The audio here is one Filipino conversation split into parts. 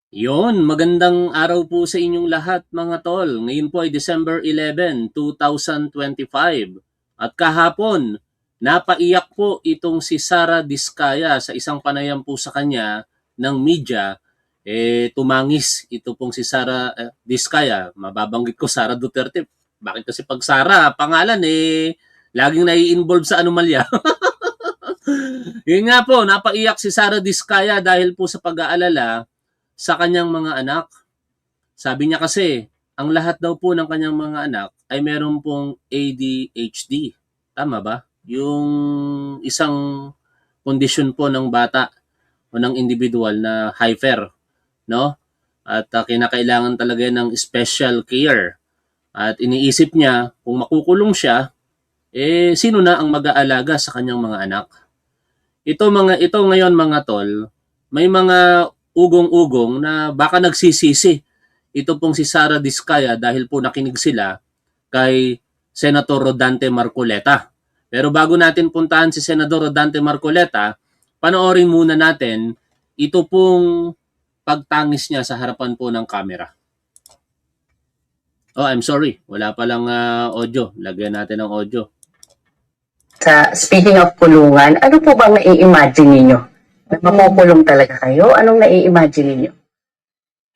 Yon, magandang araw po sa inyong lahat mga tol. Ngayon po ay December 11, 2025. At kahapon, napaiyak po itong si Sara Diskaya sa isang panayam po sa kanya ng media. Tumangis ito pong si Sara Diskaya. Mababanggit ko Sara Duterte. Bakit kasi pag Sara, pangalan laging nai-involve sa anomalya. Yun nga po, napaiyak si Sara Diskaya dahil po sa pag-aalala sa kanyang mga anak. Sabi niya kasi, ang lahat daw po ng kanyang mga anak ay meron pong ADHD. Tama ba? Yung isang kondisyon po ng bata o ng individual na hyper, no? At kinakailangan talaga ng special care. At iniisip niya, kung makukulong siya, sino na ang mag-aalaga sa kanyang mga anak? Ito ngayon mga tol, may mga ugong-ugong na baka nagsisisi ito pong si Sara Diskaya dahil po nakinig sila kay Senator Rodante Marcoleta. Pero bago natin puntahan si Senador Rodante Marcoleta, panoorin muna natin ito pong pagtangis niya sa harapan po ng kamera. Oh, I'm sorry. Wala palang audio. Lagyan natin ng audio. Speaking of kulungan, ano po bang nai-imagine ninyo? Makukulong talaga kayo? Anong nai-imagine ninyo?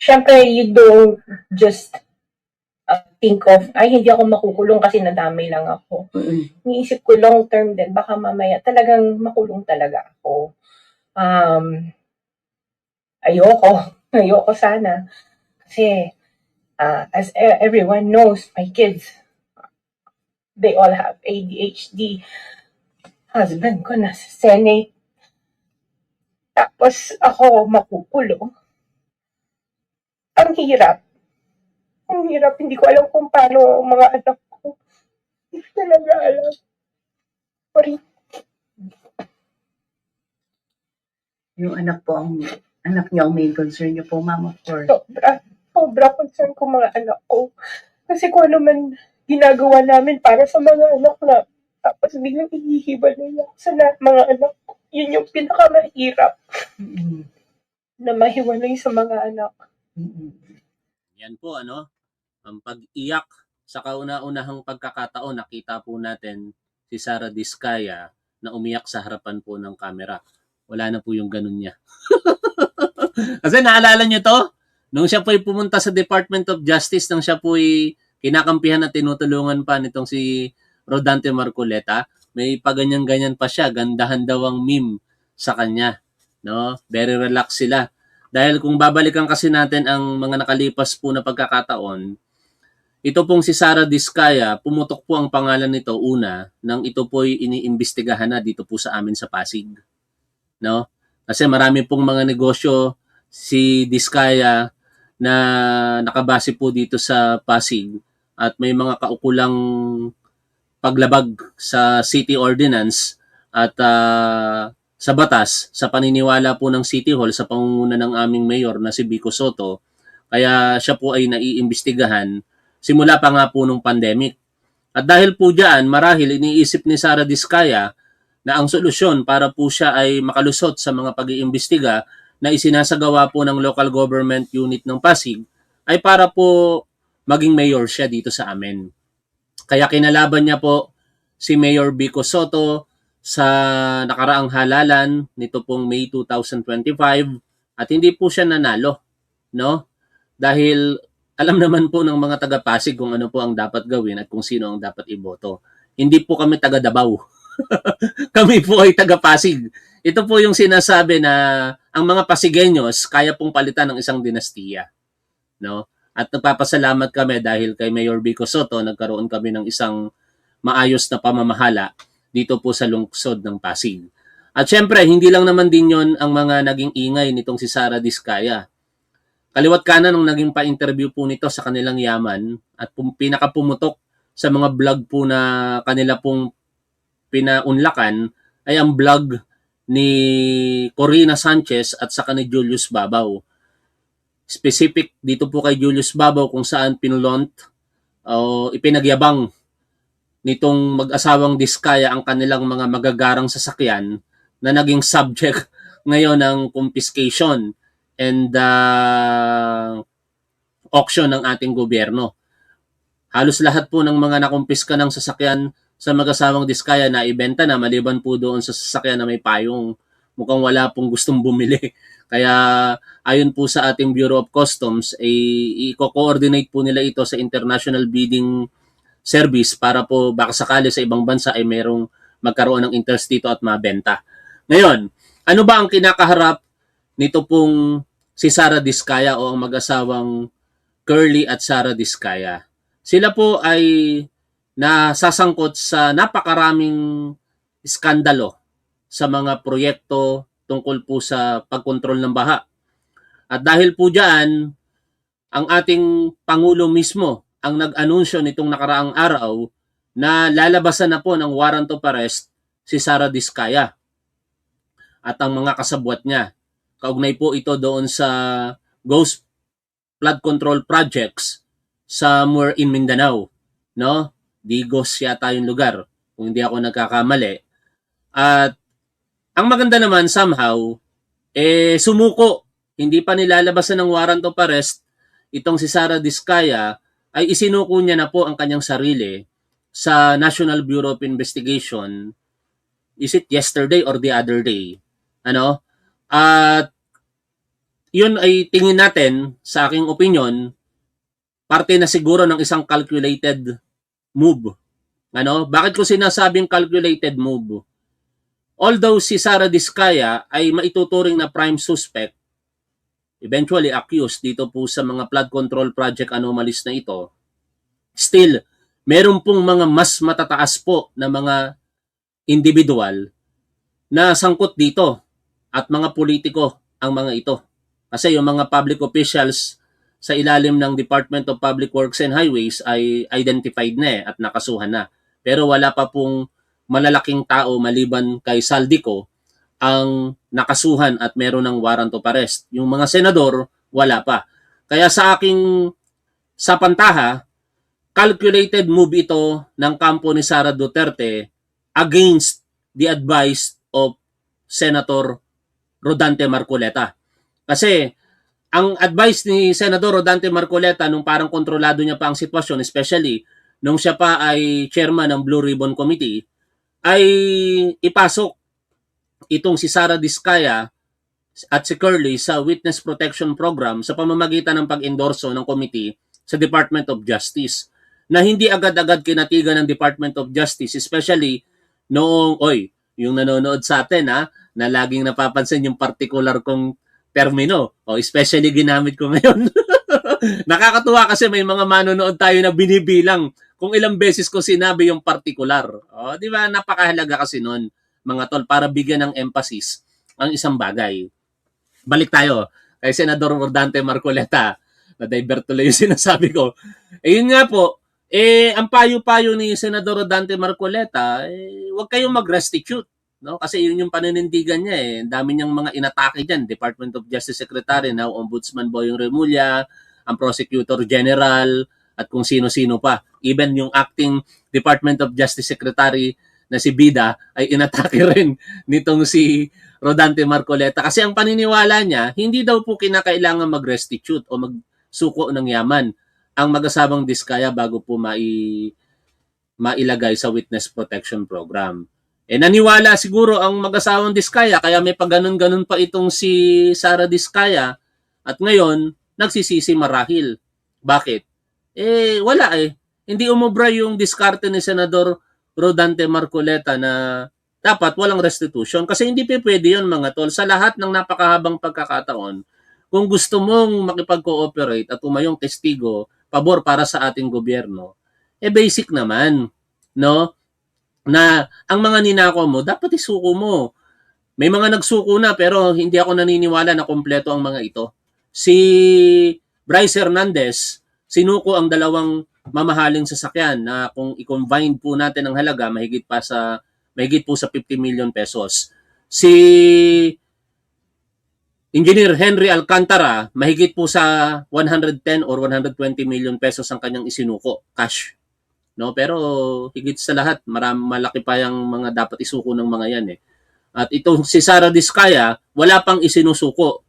Siyempre, you don't just think of, ay, hindi ako makukulong kasi nadamay lang ako. Niisip ko long term din, baka mamaya talagang makulong talaga ako. Ayoko sana. Kasi, as everyone knows, my kids, they all have ADHD. Husband ko nasa Senate. Tapos ako makukulong. Ang hirap. Hindi ko alam kung paano ang mga anak ko. Hindi ko talaga alam. Sorry. Yung anak niyo ang main concern niyo po, ma'am, of course. Sobra concern ko mga anak ko. Kasi kung ano man ginagawa namin para sa mga anak na tapos biglang ihihibalay ako sa mga anak ko. Yun yung pinakamahirap na mahiwalay sa mga anak. Yan po ang pag-iyak sa kauna-unahang pagkakataon, nakita po natin si Sara Diskaya na umiyak sa harapan po ng kamera. Wala na po yung ganun niya. Kasi naalala niyo to? Nung siya po ay pumunta sa Department of Justice, nang siya po ay kinakampihan at tinutulungan pa nitong si Rodante Marcoleta, may paganyan-ganyan pa siya, gandahan daw ang meme sa kanya. No? Very relaxed sila. Dahil kung babalikan kasi natin ang mga nakalipas po na pagkakataon, ito pong si Sara Diskaya, pumutok po ang pangalan nito una nang ito po ay iniimbestigahan na dito po sa amin sa Pasig. No? Kasi marami pong mga negosyo si Diskaya na nakabase po dito sa Pasig at may mga kaukulang paglabag sa city ordinance at sa batas sa paniniwala po ng City Hall sa pangunguna ng aming mayor na si Vico Soto. Kaya siya po ay naiimbestigahan simula pa nga po nung pandemic. At dahil po diyan, marahil iniisip ni Sara Diskaya na ang solusyon para po siya ay makalusot sa mga pag-iimbestiga na isinasagawa po ng local government unit ng Pasig ay para po maging mayor siya dito sa amin. Kaya kinalaban niya po si Mayor Vico Soto sa nakaraang halalan nito pong May 2025 at hindi po siya nanalo, no? Dahil alam naman po ng mga taga-Pasig kung ano po ang dapat gawin at kung sino ang dapat iboto. Hindi po kami taga Davao. Kami po ay taga-Pasig. Ito po yung sinasabi na ang mga Pasigueños kaya pong palitan ng isang dinastiya, no? At nagpapasalamat kami dahil kay Mayor Vico Soto nagkaroon kami ng isang maayos na pamamahala dito po sa lungsod ng Pasig. At syempre, hindi lang naman din yon ang mga naging ingay nitong si Sara Diskaya. Kaliwat kanan nung naging pa-interview po nito sa kanilang yaman at pinakapumutok sa mga vlog po na kanila pong pinaunlakan ay ang vlog ni Corina Sanchez at saka ni Julius Babaw. Specific dito po kay Julius Babaw kung saan pinulont o ipinagyabang nitong mag-asawang Diskaya ang kanilang mga magagarang sasakyan na naging subject ngayon ng confiscation and auction ng ating gobyerno. Halos lahat po ng mga nakumpiska ng sasakyan sa mag-asawang Diskaya na ibenta na, maliban po doon sa sasakyan na may payong. Mukhang wala pong gustong bumili. Kaya ayon po sa ating Bureau of Customs, i-coordinate po nila ito sa International Bidding Service para po baka sakali sa ibang bansa ay merong magkaroon ng interest dito at mabenta. Ngayon, ano ba ang kinakaharap nito pong si Sara Diskaya o ang mag-asawang Curly at Sara Diskaya? Sila po ay nasasangkot sa napakaraming iskandalo sa mga proyekto tungkol po sa pagkontrol ng baha. At dahil po dyan, ang ating Pangulo mismo ang nag-anunsyo nitong nakaraang araw na lalabasan na po ng warrant of arrest si Sara Diskaya at ang mga kasabwat niya. Kaugnay po ito doon sa Ghost Flood Control Projects somewhere in Mindanao, no? Digos yata yung lugar, kung hindi ako nagkakamali. At ang maganda naman somehow, sumuko. Hindi pa nilalabasan ng warrant of arrest itong si Sara Diskaya, ay isinuko niya na po ang kanyang sarili sa National Bureau of Investigation. Is it yesterday or the other day? Ano? At yun ay tingin natin, sa aking opinion, parte na siguro ng isang calculated move. Ano? Bakit ko sinasabing calculated move? Although si Sara Diskaya ay maituturing na prime suspect, eventually accused dito po sa mga flood control project anomalies na ito, still, meron pong mga mas matataas po na mga individual na sangkot dito at mga politiko ang mga ito. Kasi yung mga public officials sa ilalim ng Department of Public Works and Highways ay identified na at nakasuhan na. Pero wala pa pong malalaking tao maliban kay Saldico ang nakasuhan at meron ng warrant of arrest. Yung mga senador, wala pa. Kaya sa pantaha, calculated move ito ng kampo ni Sara Duterte against the advice of Senator Rodante Marcoleta. Kasi ang advice ni Senador Rodante Marcoleta nung parang kontrolado niya pa ang sitwasyon, especially nung siya pa ay chairman ng Blue Ribbon Committee, ay ipasok itong si Sara Diskaya at si Curly sa Witness Protection Program sa pamamagitan ng pag-endorso ng committee sa Department of Justice, na hindi agad-agad kinatigan ng Department of Justice, especially noong, yung nanonood sa atin na laging napapansin yung particular kong termino, especially ginamit ko ngayon. Nakakatuwa kasi may mga manonood tayo na binibilang kung ilang beses ko sinabi yung particular. Di ba? Napakahalaga kasi nun, mga tol, para bigyan ng emphasis ang isang bagay. Balik tayo kay Senador Rodante Marcoleta. Na-divert tuloy yung sinasabi ko. Yun nga po, ang payo-payo ni Senador Rodante Marcoleta, huwag kayong mag-restitute. No? Kasi yun yung paninindigan niya. Ang dami niyang mga inatake dyan. Department of Justice Secretary, now Ombudsman Boyong Remulla, ang Prosecutor General, at kung sino-sino pa. Even yung acting Department of Justice Secretary na si Bida ay inatake rin nitong si Rodante Marcoleta. Kasi ang paniniwala niya, hindi daw po kinakailangan mag-restitute o magsuko ng yaman ang mag-asawang Diskaya bago po mailagay sa Witness Protection Program. Naniwala siguro ang mag-asawang Diskaya, kaya may pag-ganon-ganon pa itong si Sara Diskaya, at ngayon, nagsisisi marahil. Bakit? Wala Hindi umubra yung diskarte ni Senador Rodante Marcoleta na dapat walang restitution, kasi hindi pwede yun, mga tol. Sa lahat ng napakahabang pagkakataon, kung gusto mong makipag-cooperate at umayong testigo, pabor para sa ating gobyerno, basic naman, no? Na ang mga ninako mo, dapat isuko mo. May mga nagsuko na, pero hindi ako naniniwala na kompleto ang mga ito. Si Bryce Hernandez, sinuko ang dalawang mamahaling sasakyan na kung i-combine po natin ang halaga, mahigit po sa 50 million pesos. Si Engineer Henry Alcantara, mahigit po sa 110 or 120 million pesos ang kanyang isinuko, cash. No, pero higit sa lahat, malaki pa yung mga dapat isuko ng mga yan At itong si Sara Diskaya, wala pang isinusuko.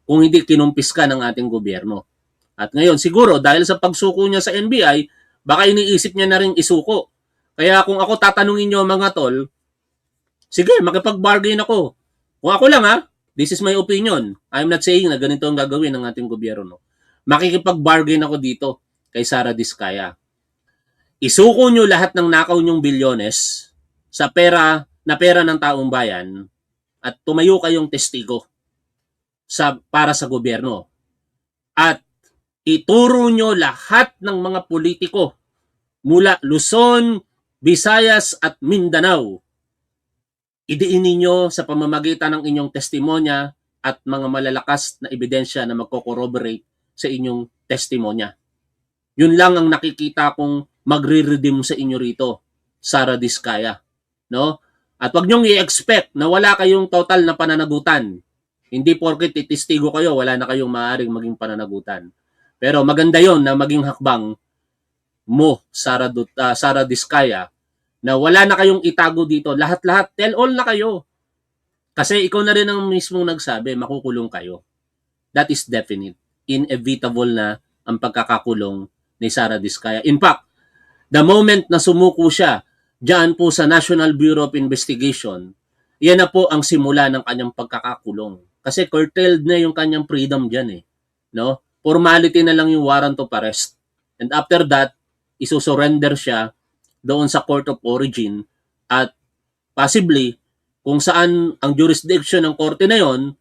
kung hindi kinumpiska ng ating gobyerno. At ngayon, siguro, dahil sa pagsuko niya sa NBI, baka iniisip niya na rin isuko. Kaya kung ako tatanungin niyo mga tol, sige, makipag-bargain ako. Kung ako lang this is my opinion. I'm not saying na ganito ang gagawin ng ating gobyerno. Makikipag-bargain ako dito kay Sara Diskaya. Isuko niyo lahat ng nakaw niyong bilyones sa pera ng taong bayan at tumayo kayong testigo para sa gobyerno. At ituro nyo lahat ng mga politiko mula Luzon, Visayas at Mindanao. Idiin ninyo sa pamamagitan ng inyong testimonya at mga malalakas na ebidensya na magko-corroborate sa inyong testimonya. Yun lang ang nakikita kong magre-redeem sa inyo rito, Sara Diskaya. No? At wag niyong i-expect na wala kayong total na pananagutan. Hindi porket titistigo kayo, wala na kayong maaaring maging pananagutan. Pero maganda yon na maging hakbang mo, Sara Diskaya, na wala na kayong itago dito. Lahat-lahat, tell all na kayo. Kasi ikaw na rin ang mismong nagsabi, makukulong kayo. That is definite. Inevitable na ang pagkakakulong ni Sara Diskaya. In fact, the moment na sumuko siya diyan po sa National Bureau of Investigation, yan na po ang simula ng kanyang pagkakakulong. Kasi curtailed na yung kanyang freedom diyan no? Formality na lang yung warrant of arrest. And after that, isusurrender siya doon sa court of origin at possibly kung saan ang jurisdiction ng korte na yon,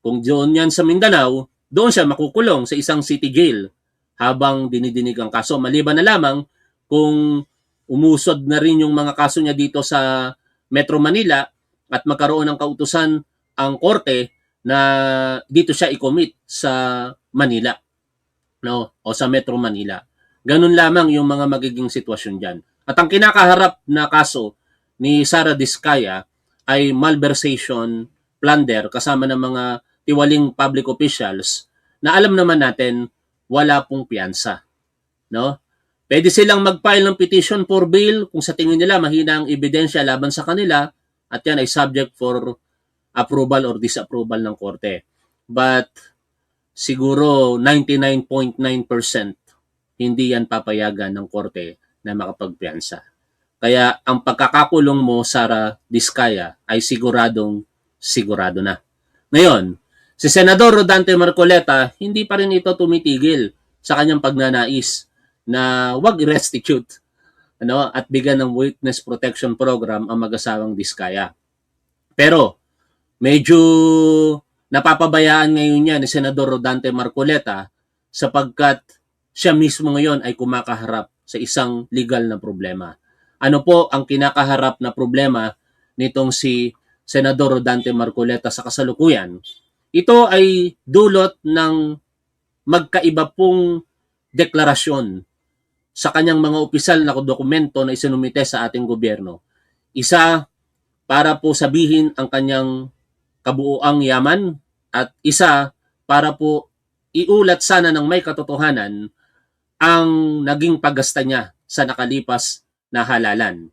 kung doon yan sa Mindanao, doon siya makukulong sa isang city jail habang dinidinig ang kaso. Maliban na lamang kung umusod na rin yung mga kaso niya dito sa Metro Manila at magkaroon ng kautusan ang korte na dito siya i-commit sa Manila, no? O sa Metro Manila. Ganun lamang yung mga magiging sitwasyon diyan. At ang kinakaharap na kaso ni Sara Diskaya ay malversation, plunder kasama ng mga tiwaling public officials na alam naman natin wala pong piyansa, no? Pwede silang mag-file ng petition for bail kung sa tingin nila mahina ang ebidensya laban sa kanila at yan ay subject for approval or disapproval ng korte. But siguro 99.9% hindi yan papayagan ng korte na makapagpiyansa. Kaya ang pagkakakulong mo, Sara Diskaya, ay sigurado na. Ngayon, si Senador Rodante Marcoleta, hindi pa rin ito tumitigil sa kanyang pagnanais na wag i-restitute at bigyan ng witness protection program ang mag-asawang Diskaya. Pero medyo napapabayaan ngayon niya ni Senador Rodante Marcoleta sapagkat siya mismo ngayon ay kumakaharap sa isang legal na problema. Ano po ang kinakaharap na problema nitong si Senador Rodante Marcoleta sa kasalukuyan? Ito ay dulot ng magkaiba pong deklarasyon sa kanyang mga opisyal na dokumento na isinumite sa ating gobyerno. Isa para po sabihin ang kanyang kabuuang yaman at isa para po iulat sana ng may katotohanan ang naging paggasta niya sa nakalipas na halalan.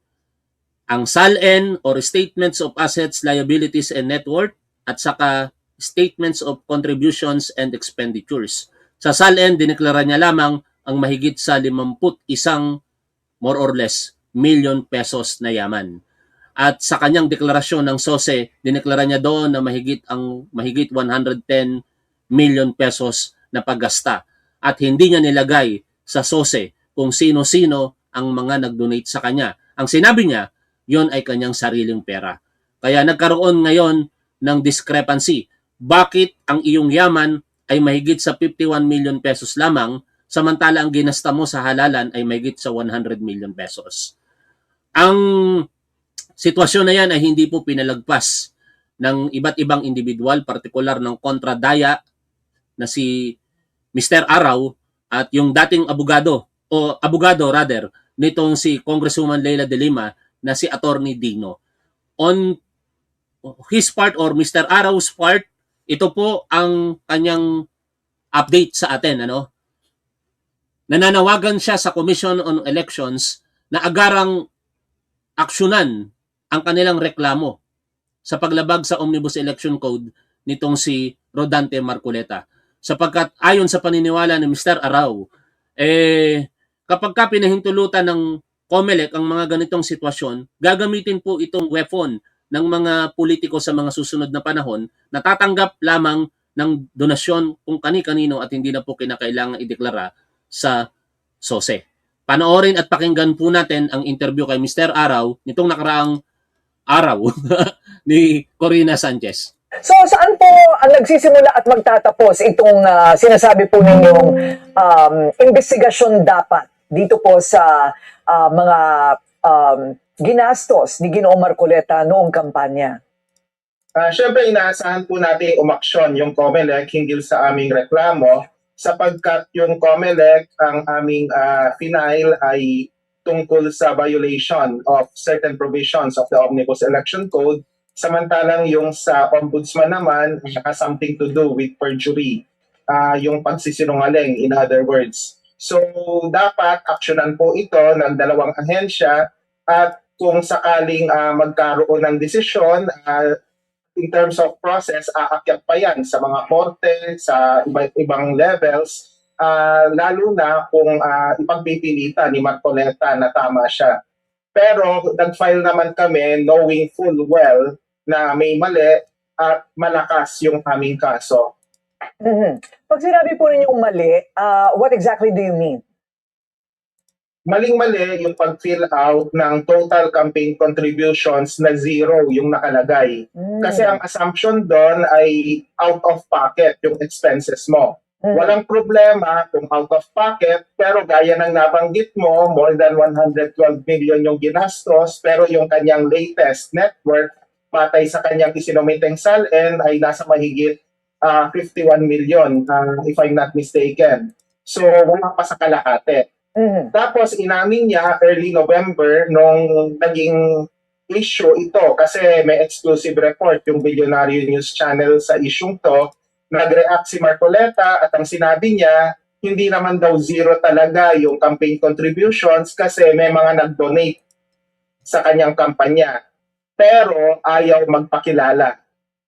Ang SALN or Statements of Assets, Liabilities and Net Worth at saka Statements of Contributions and Expenditures. Sa SALN, dineklara niya lamang ang mahigit sa 51 more or less million pesos na yaman. At sa kanyang deklarasyon ng SOSE, dineklara niya doon na mahigit 110 million pesos na paggasta. At hindi niya nilagay sa SOSE kung sino-sino ang mga nag-donate sa kanya. Ang sinabi niya, yon ay kanyang sariling pera. Kaya nagkaroon ngayon ng discrepancy. Bakit ang iyong yaman ay mahigit sa 51 million pesos lamang samantala ang ginasta mo sa halalan ay mahigit sa 100 million pesos? Ang sitwasyon na yan ay hindi po pinalagpas ng iba't ibang individual, partikular ng kontradaya na si Mr. Araw at yung dating abogado nitong si Congresswoman Leila de Lima na si Attorney Dino. On his part or Mr. Araw's part, ito po ang kanyang update sa atin. Nananawagan siya sa Commission on Elections na agarang aksyonan ang kanilang reklamo sa paglabag sa Omnibus Election Code nitong si Rodante Marcoleta. Sapagkat ayon sa paniniwala ni Mr. Arau, kapag ka pinahintulutan ng COMELEC ang mga ganitong sitwasyon, gagamitin po itong weapon ng mga politiko sa mga susunod na panahon na tatanggap lamang ng donasyon kung kani-kanino at hindi na po kinakailangan ideklara sa SOSE. Panoorin at pakinggan po natin ang interview kay Mr. Arau nitong nakaraang araw ni Corina Sanchez. So saan po ang nagsisimula at magtatapos itong sinasabi po ninyong investigasyon dapat dito po sa mga ginastos ni Ginoong Marcoleta noong kampanya? Siyempre, inaasahan po natin umaksyon yung COMELEC hinggil sa aming reklamo sapagkat yung COMELEC ang aming final ay tungkol sa violation of certain provisions of the Omnibus Election Code, samantalang yung sa Ombudsman naman has something to do with perjury, yung pagsisinungaling, in other words. So dapat aksyonan po ito ng dalawang ahensya at kung sakaling magkaroon ng desisyon, in terms of process, aakyat pa yan sa mga korte, sa ibang levels, lalo na kung ipagpipilitan ni Marcoleta na tama siya. Pero nag-file naman kami knowing full well na may mali at malakas yung aming kaso. Pag sinabi po ninyong mali, what exactly do you mean? Maling-mali yung pag-fill out ng total campaign contributions na zero yung nakalagay. Kasi ang assumption doon ay out of pocket yung expenses mo. Walang problema kung out of pocket, pero gaya ng nabanggit mo, more than 112 million yung ginastos, pero yung kanyang latest net worth, patay sa kanyang isinumiteng SALN, ay nasa mahigit 51 million, if I'm not mistaken. So, wala pa sa kalahati. Tapos inamin niya early November nung naging issue ito kasi may exclusive report yung Billionaire News Channel sa isyung to. Nag-react si Marcoleta at ang sinabi niya hindi naman daw zero talaga yung campaign contributions kasi may mga nag-donate sa kanyang kampanya pero ayaw magpakilala.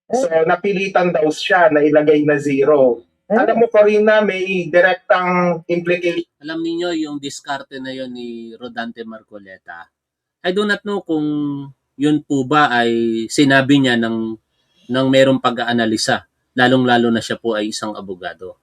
So napilitan daw siya na ilagay na zero. Alam mo, Corina, may direktang implication. Alam niyo yung diskarte na yon ni Rodante Marcoleta. I do not know kung yun po ba ay sinabi niya ng merong pag-aanalisa, lalong-lalo na siya po ay isang abogado.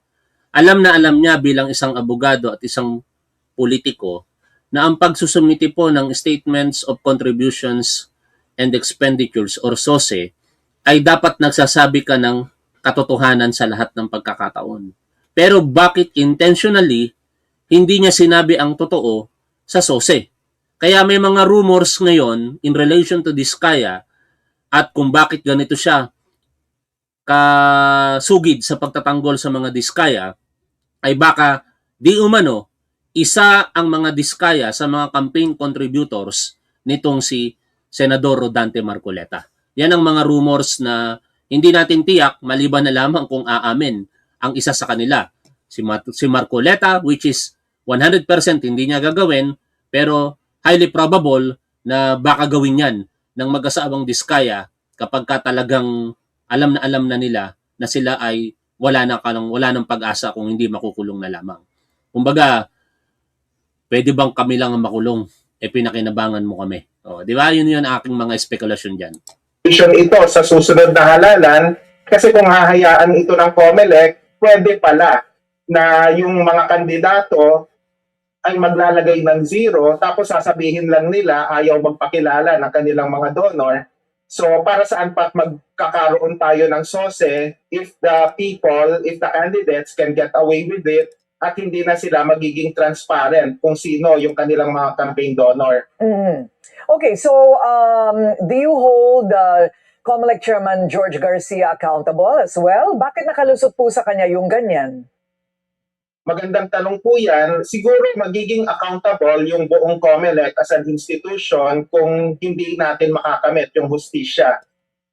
Alam na alam niya bilang isang abogado at isang politiko na ang pagsusumiti po ng Statements of Contributions and Expenditures or SOSE ay dapat nagsasabi ka ng katotohanan sa lahat ng pagkakataon. Pero bakit intentionally hindi niya sinabi ang totoo sa SOSE? Kaya may mga rumors ngayon in relation to Diskaya at kung bakit ganito siya kasugid sa pagtatanggol sa mga Diskaya ay baka di umano isa ang mga Diskaya sa mga campaign contributors nitong si Senador Rodante Marcoleta. Yan ang mga rumors na hindi natin tiyak maliban na lamang kung aamin ang isa sa kanila. Si Marcoleta, which is 100% hindi niya gagawin, pero highly probable na baka gawin yan ng mag-asawang Diskaya kapag ka talagang alam na nila na sila ay wala ng pag-asa kung hindi makukulong na lamang. Kumbaga, pwede bang kami lang ang makulong? Pinakinabangan mo kami. Di ba? Yun aking mga spekulasyon dyan. Ito sa susunod na halalan kasi kung hahayaan ito ng COMELEC, pwede pala na yung mga kandidato ay maglalagay ng zero tapos sasabihin lang nila ayaw magpakilala ng kanilang mga donor. So para saan pa magkakaroon tayo ng SOSE if the candidates can get away with it at hindi na sila magiging transparent kung sino yung kanilang mga campaign donor. Okay, so do you hold COMELEC Chairman George Garcia accountable as well? Bakit nakalusot po sa kanya yung ganyan? Magandang tanong po yan. Siguro magiging accountable yung buong COMELEC as an institution kung hindi natin makakamit yung hustisya.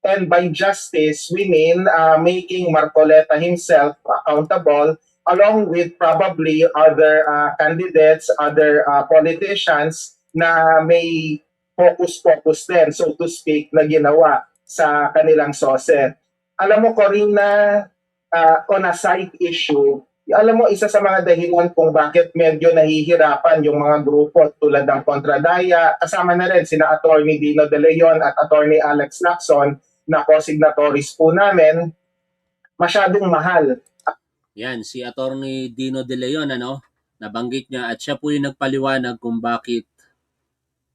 And by justice, we mean making Marcoleta himself accountable along with probably other candidates, other politicians na may focus din, so to speak, na ginawa sa kanilang SOSE. Alam mo, Corina, on a side issue, alam mo, isa sa mga dahilan kung bakit medyo nahihirapan yung mga grupo tulad ng Kontradaya, kasama na rin sina Attorney Dino De Leon at Attorney Alex Lacson na co-signatories po namin, masyadong mahal. Yan, si Attorney Dino De Leon, nabanggit niya at siya po yung nagpaliwanag kung bakit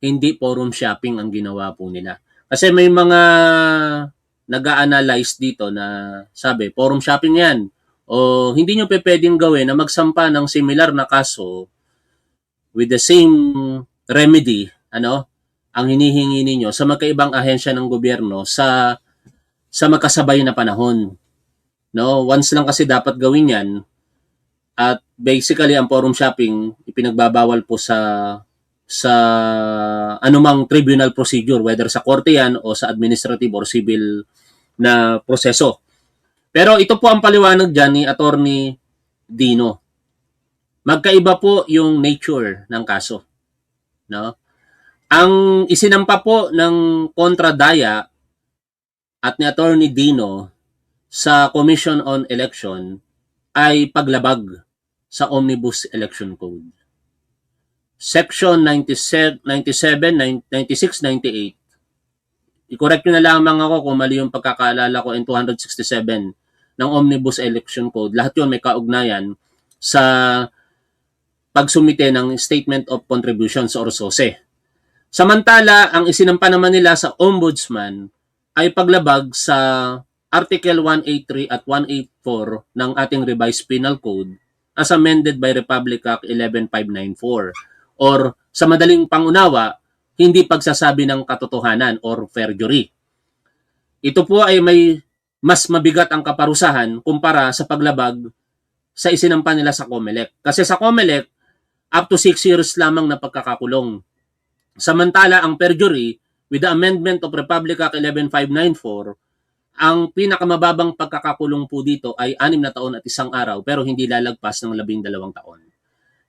hindi forum shopping ang ginawa po nila. Kasi may mga nag-a-analyze dito na sabi, forum shopping yan. O hindi nyo pwedeng gawin na magsampa ng similar na kaso with the same remedy, ang hinihingi ninyo sa magkaibang ahensya ng gobyerno sa magkasabay na panahon. No, once lang kasi dapat gawin 'yan. At basically ang forum shopping ipinagbabawal po sa anumang tribunal procedure, whether sa korte yan o sa administrative or civil na proseso. Pero ito po ang paliwanag dyan ni Attorney Dino. Magkaiba po yung nature ng kaso. No? Ang isinampa po ng Kontradaya at ni Attorney Dino sa Commission on Election ay paglabag sa Omnibus Election Code. Section 97, 96, 98. I-correct nyo na lamang ako kung mali yung pagkakaalala ko in 267 ng Omnibus Election Code. Lahat yun may kaugnayan sa pagsumite ng Statement of Contributions or SOSE. Samantala, ang isinampa naman nila sa Ombudsman ay paglabag sa Article 183 at 184 ng ating Revised Penal Code as amended by Republic Act 11594 or sa madaling pangunawa, hindi pagsasabi ng katotohanan or perjury. Ito po ay may mas mabigat ang kaparusahan kumpara sa paglabag sa isinampa nila sa COMELEC. Kasi sa COMELEC, up to 6 years lamang na pagkakakulong. Samantala, ang perjury, with the amendment of Republic Act 11594, ang pinakamababang pagkakakulong po dito ay 6 na taon at 1 araw pero hindi lalagpas ng 12 taon.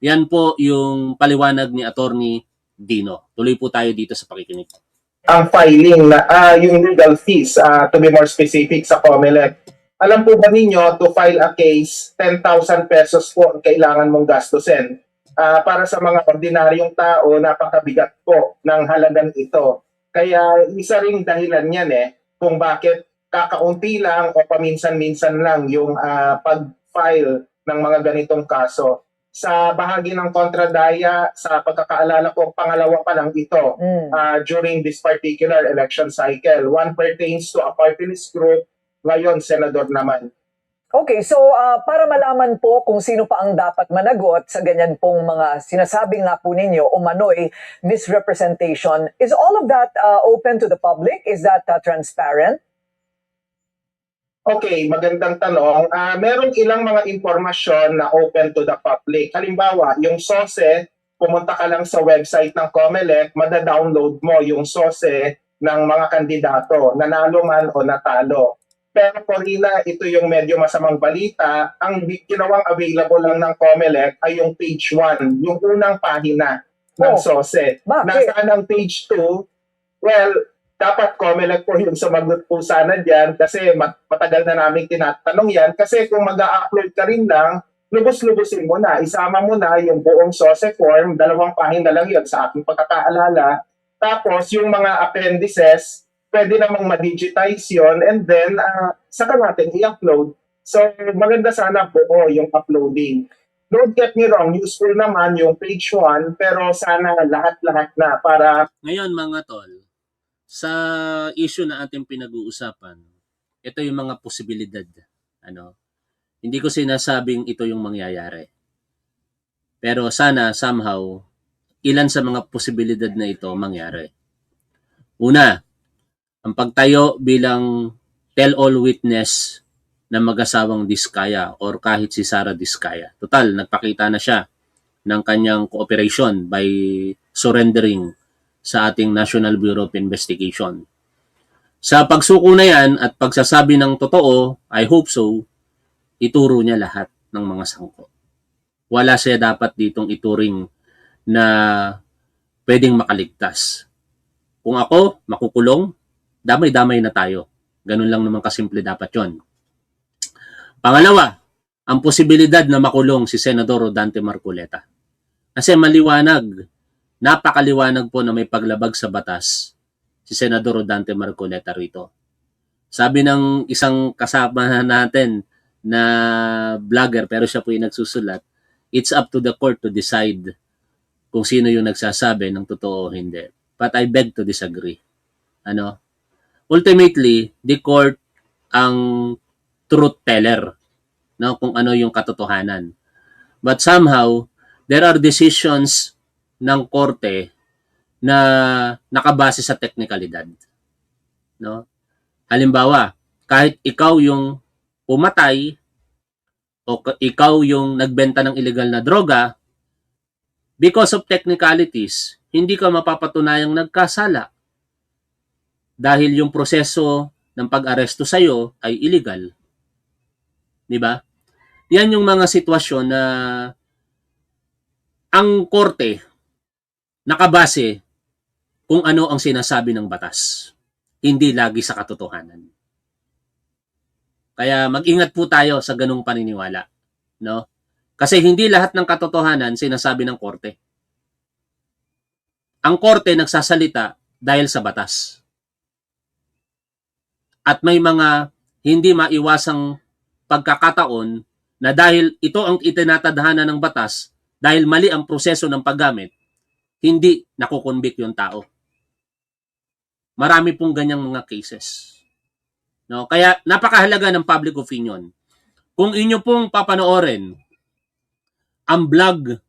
Yan po yung paliwanag ni Attorney Dino. Tuloy po tayo dito sa pakikinig. Ang filing na yung legal fees, to be more specific sa COMELEC. Alam po ba ninyo, to file a case, 10,000 pesos po ang kailangan mong gastusin. Para sa mga ordinaryong tao, napakabigat po ng halagang ito. Kaya isa ring dahilan yan kung bakit kakaunti lang o paminsan-minsan lang yung pag-file ng mga ganitong kaso. Sa bahagi ng Kontradaya, sa pagkakaalala ko, pangalawa pa lang ito during this particular election cycle. One pertains to a party list group, ngayon senador naman. Okay, so para malaman po kung sino pa ang dapat managot sa ganyan pong mga sinasabi nga po ninyo umano'y misrepresentation, is all of that open to the public? Is that transparent? Okay, magandang tanong. Merong ilang mga impormasyon na open to the public. Halimbawa, yung SOSE, pumunta ka lang sa website ng COMELEC, mada-download mo yung SOSE ng mga kandidato, nanalo man o natalo. Pero Corina, ito yung medyo masamang balita. Ang ginawang available lang ng COMELEC ay yung page 1, yung unang pahina ng SOSE. Bakit? Nasaan ang page 2? Well, dapat COMELEC po yung sumagot po sana dyan kasi matagal na namin tinatanong yan. Kasi kung mag-a-upload ka rin lang, lubos-lubosin mo na. Isama mo na yung buong SOSE form, 2 pahina lang yun sa aking pagkakaalala. Tapos yung mga appendices, pwede namang ma-digitize yun and then saka natin i-upload. So maganda sana po yung uploading. Don't get me wrong, useful naman yung page 1 pero sana lahat-lahat na para... Ngayon mga tol, sa issue na ating pinag-uusapan, ito yung mga posibilidad. Hindi ko sinasabing ito yung mangyayari. Pero sana, somehow, ilan sa mga posibilidad na ito mangyari. Una, ang pagtayo bilang tell-all witness ng mag-asawang Diskaya or kahit si Sara Diskaya. Total, nagpakita na siya ng kanyang cooperation by surrendering sa ating National Bureau of Investigation. Sa pagsuko na yan at pagsasabi ng totoo, I hope so, ituro niya lahat ng mga sangko. Wala siya dapat ditong ituring na pwedeng makaligtas. Kung ako, makukulong, damay-damay na tayo. Ganun lang naman kasimple dapat yon. Pangalawa, ang posibilidad na makulong si Senador Rodante Marcoleta. Kasi maliwanag, napakaliwanag po na may paglabag sa batas si Senador Rodante Marcoleta rito. Sabi ng isang kasama natin na vlogger, pero siya po yung nagsusulat, it's up to the court to decide kung sino yung nagsasabi ng totoo o hindi. But I beg to disagree. Ultimately, the court ang truth teller, kung ano yung katotohanan. But somehow, there are decisions ng korte na nakabase sa teknikalidad. Halimbawa, kahit ikaw yung pumatay o ikaw yung nagbenta ng illegal na droga, because of technicalities, hindi ka mapapatunayang nagkasala dahil yung proseso ng pag-aresto sa'yo ay illegal. Di ba? Yan yung mga sitwasyon na ang korte nakabase kung ano ang sinasabi ng batas. Hindi lagi sa katotohanan. Kaya mag-ingat po tayo sa ganung paniniwala, Kasi hindi lahat ng katotohanan sinasabi ng korte. Ang korte nagsasalita dahil sa batas. At may mga hindi maiwasang pagkakataon na dahil ito ang itinatadhana ng batas, dahil mali ang proseso ng paggamit, hindi nakukonvict yung tao. Marami pong ganyang mga cases. Kaya napakahalaga ng public opinion. Kung inyo pong papanoorin ang vlog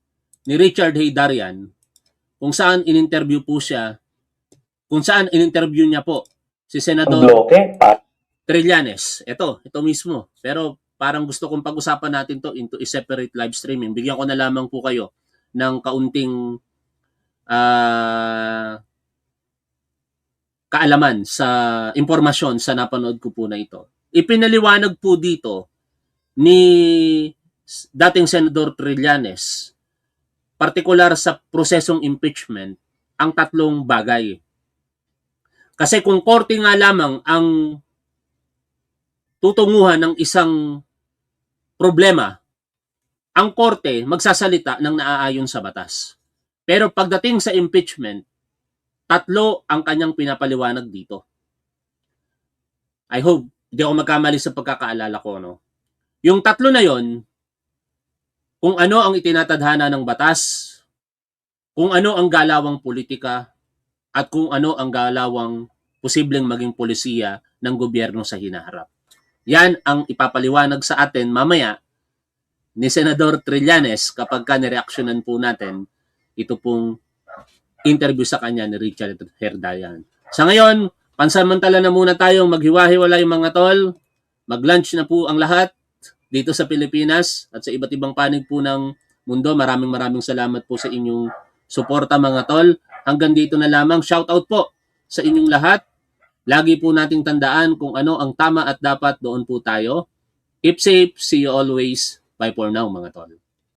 ni Richard Haydarian, kung saan in-interview po siya, kung saan in-interview niya po si Senador Trillanes. Ito mismo. Pero parang gusto kong pag-usapan natin to into a separate live streaming. Bigyan ko na lamang po kayo ng kaunting kaalaman sa impormasyon sa napanood ko po na ito. Ipinaliwanag po dito ni dating Senador Trillanes, partikular sa prosesong impeachment, ang tatlong bagay. Kasi kung korte nga lamang ang tutunguhan ng isang problema, ang korte magsasalita ng naaayon sa batas. Pero pagdating sa impeachment, tatlo ang kanyang pinapaliwanag dito. I hope hindi ako magkamali sa pagkakaalala ko. Yung tatlo na yon, kung ano ang itinatadhana ng batas, kung ano ang galawang politika, at kung ano ang galawang posibleng maging polisiya ng gobyerno sa hinaharap. Yan ang ipapaliwanag sa atin mamaya ni Senador Trillanes kapag nireaksyonan po natin ito pong interview sa kanya ni Richard Haydarian. Sa ngayon, pansamantala na muna tayong maghiwa-hiwalay mga tol. Mag-lunch na po ang lahat dito sa Pilipinas at sa iba't ibang panig po ng mundo. Maraming salamat po sa inyong suporta mga tol. Hanggang dito na lamang. Shoutout po sa inyong lahat. Lagi po nating tandaan kung ano ang tama at dapat, doon po tayo. Keep safe. See you always. Bye for now mga tol.